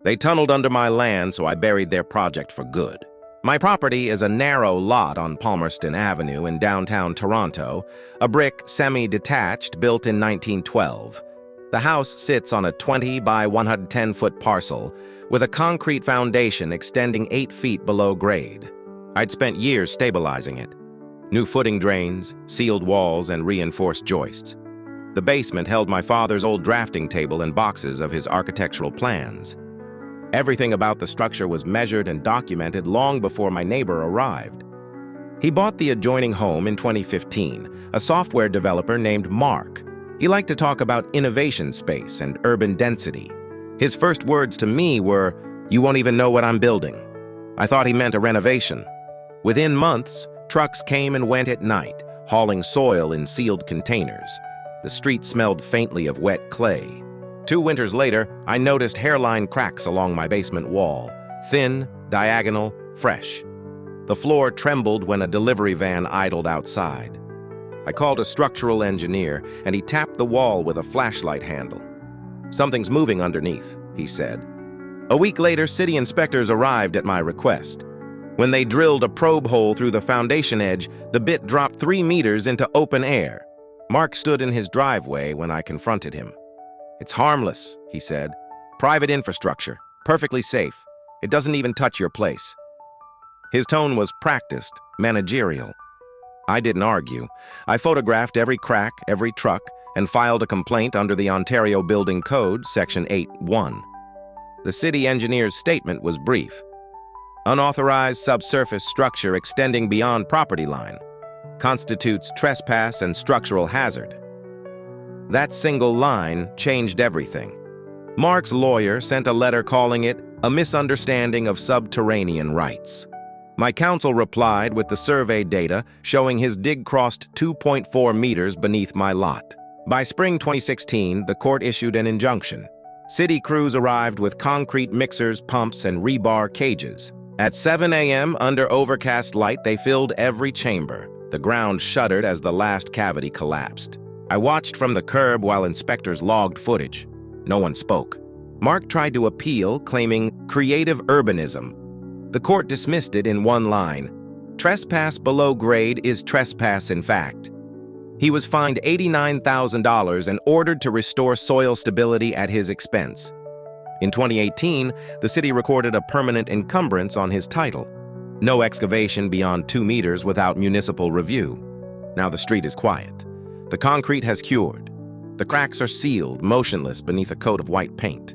They tunneled under my land, so I buried their project for good. My property is a narrow lot on Palmerston Avenue in downtown Toronto, a brick semi-detached built in 1912. The house sits on a 20 by 110-foot parcel with a concrete foundation extending 8 feet below grade. I'd spent years stabilizing it. New footing drains, sealed walls, and reinforced joists. The basement held my father's old drafting table and boxes of his architectural plans. Everything about the structure was measured and documented long before my neighbor arrived. He bought the adjoining home in 2015, a software developer named Mark. He liked to talk about innovation space and urban density. His first words to me were, "You won't even know what I'm building." I thought he meant a renovation. Within months, trucks came and went at night, hauling soil in sealed containers. The street smelled faintly of wet clay. 2 winters later, I noticed hairline cracks along my basement wall, thin, diagonal, fresh. The floor trembled when a delivery van idled outside. I called a structural engineer, and he tapped the wall with a flashlight handle. "Something's moving underneath," he said. A week later, city inspectors arrived at my request. When they drilled a probe hole through the foundation edge, the bit dropped 3 meters into open air. Mark stood in his driveway when I confronted him. "It's harmless," he said. "Private infrastructure, perfectly safe. It doesn't even touch your place." His tone was practiced, managerial. I didn't argue. I photographed every crack, every truck, and filed a complaint under the Ontario Building Code, Section 8(1). The city engineer's statement was brief. Unauthorized subsurface structure extending beyond property line constitutes trespass and structural hazard. That single line changed everything. Mark's lawyer sent a letter calling it a misunderstanding of subterranean rights. My counsel replied with the survey data showing his dig crossed 2.4 meters beneath my lot. By spring 2016, the court issued an injunction. City crews arrived with concrete mixers, pumps, and rebar cages. At 7 a.m., under overcast light, they filled every chamber. The ground shuddered as the last cavity collapsed. I watched from the curb while inspectors logged footage. No one spoke. Mark tried to appeal, claiming creative urbanism. The court dismissed it in one line. Trespass below grade is trespass in fact. He was fined $89,000 and ordered to restore soil stability at his expense. In 2018, the city recorded a permanent encumbrance on his title. No excavation beyond 2 meters without municipal review. Now the street is quiet. The concrete has cured. The cracks are sealed, motionless beneath a coat of white paint.